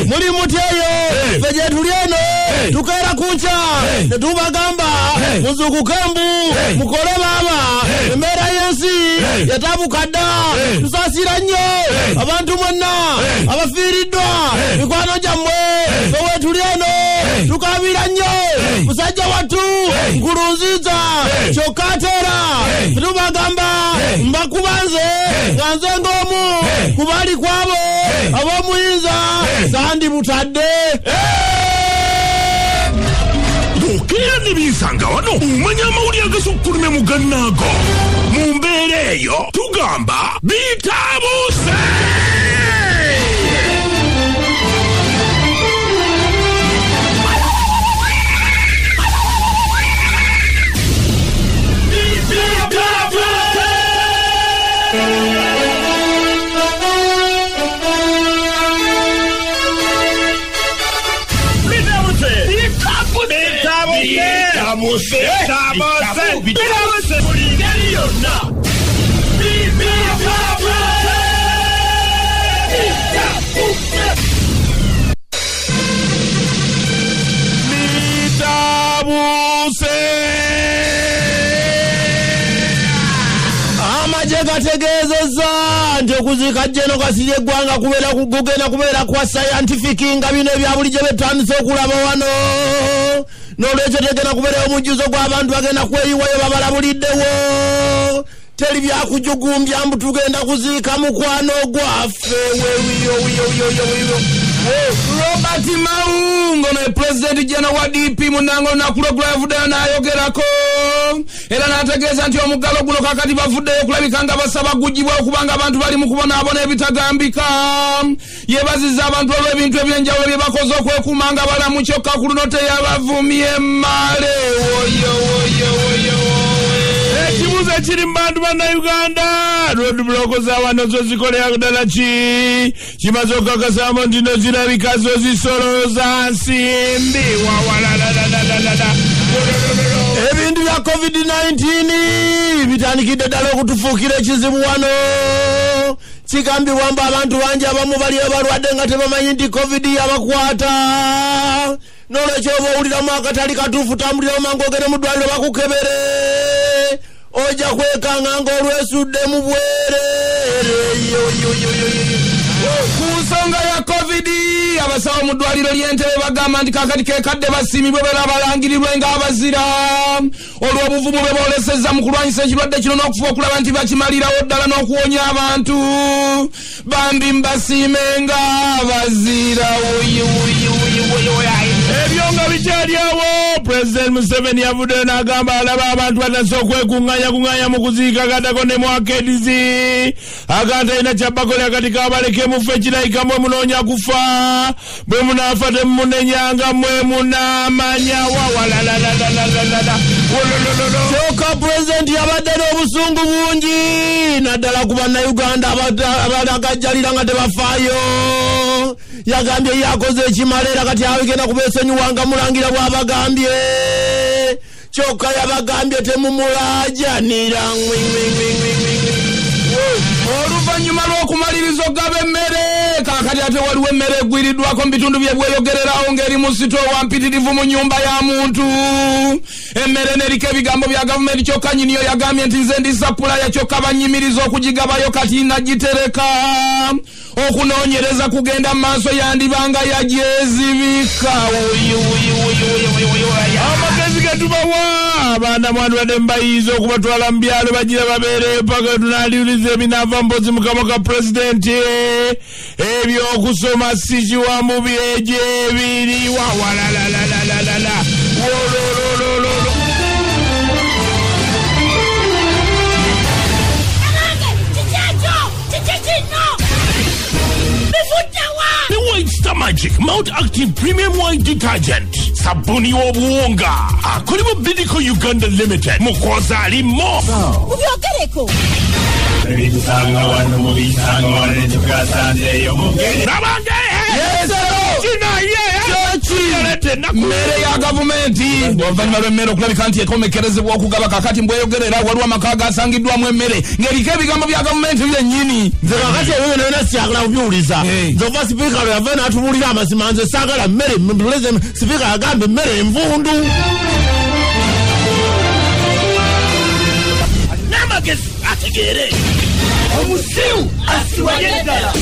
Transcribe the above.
muri mutyeyo veje tulieno tukera kuncha netubagamba muzuku kembu mukole baba emera yensi yatabukada tusasira nnyo abantu bonna abafiiriddwa mikwano gyammwe ewe tulieno tukabira nnyo musajja wattu Nkurunziza kyokka atera tubagamba mbakubanze nga nze ng'omu kubali kwabo ab'omuyinza sandi mutadde Bukira n'Ebinsangawano umanya amawulire agasukkulumye mu gannaago mu mbeera eyo tugamba Bitabuse. Gategezeza nti okuzika jeno Kasirye Ggwanga kubeera kugenda kubeera kwa scientific nga bino ebya bulijjo betandise okulaba wano n'olwekyo tegenda kubeera omujjuzo gw'abantu bagenda kweyiwayo babalabuliddewo teri byakujugumbya mbu tugenda kuziika mukwano gwaffe Robert Maungo ne President General wa DP munango nakulo Bafudde n'ayogerako era n'ategeeza nti omuggalo guno kakati Bafuddeyo kulabika nga basaba gugibwa okubanga abantu bali mu kubonaabona ebitagambika yeebazizza abantu olw'ebintu ebyenjawulo bye bakoze okwekuuma nga balamu kyokka ku luno teyabavumye male ekibuuzo ekiri mu bantu bannayuganda roadblock z'awano zo zikolera ddala ki kimaze okukakasaamu nti no zirabika zo zisoloza nsimbi ebintu bya COVID-19 bitandikidde ddala okutufuukira ekizibu wano kigambibwa mbu abantu bangi abamu bali abalwadde nga tebamanyi nti COVID yabakwata n'olwekyo oba owuliramu akatali katuufu tambuliramu mangu ogende mu ddwaliro bakukebere oja kwekanga ng'olwesudde mu bwerere ku nsonga ya COVID abasawo mu ddwaliro ly'Entebbe bagamba nti kakati kekadde basiimibwe beera balangirirwe ng'abazira olw'obuvumu bwe boolesezza mu kulwanyisa ekirwadde kino n'okufuba okulaba nti bakimalirawo ddala n'okuwonya abantu bambi mbasiime ng'abazira ebyo nga bikyali awo President Museveni yavuddeyo n'agamba alaba abantu batase okwekuŋŋaanya mu kuziika gatako ne mwakedizi agamba talina kyabakolera akati kabaleke mufe ekirayika mwe munoonya kufa bwe munaafa temunenyanga mwe munaamanya kyokka President yabadde n'obusungu bungi naddala ku bannayuganda abalagajjalira nga tebafaayo yagambye yakoze ekimala era kati abigenda kubeesonyiwanga mulangira bw'abagambye kyokka yabagambye temumulajanira oluvannyuma lw'okumaliriza ogaba emmere kakati ate waliwo emmere egwiriddwako mu bitundu bye bweyogererawo ng'eri mu sitoowa mpitirivu mu nnyumba ya muntu emmere neriko ebigambo bya gavumenti kyokka nyiniyo yagambye nti nze ndi sapulaya kyokka bannyimiriza okugigabayo kati nagitereka okunoonyereza kugenda mu maaso yandibanga yagyezibika amagezi getubawa abaana mwandibadde mubayiiza okubatwala mu byalo bagira babeere paka tunaliuliza ebinaava mpozi mukama ka pulezidenti ebyokusoma si kiwamu byejo ebiri wawalalalala wololololo Magic Mount Active Premium White Detergent sabuni w'obuwunga akolebwa Bidco Uganda Limited mukoza alimo ubyogereko Binsangawano mu Binsangawano tukasanzeyo mugere nabange yes kina ye mmere ya gavumenti oluvannyuma lw'emmere okulabika nti ekomekerezebwa okugaba kakati mbweyogerera waliwo amaka gasangiddwamu emmere ng'eriko ebigambo bya gavumenti byennyini nze kakati ebyo nena siyagala kubiwuliza nze ova sipiika lwe yava n'atubulira amazima nze saagala mmere sipiika yagamba emmere envundu n'amagezi ategeere omusiru asiwanye ddala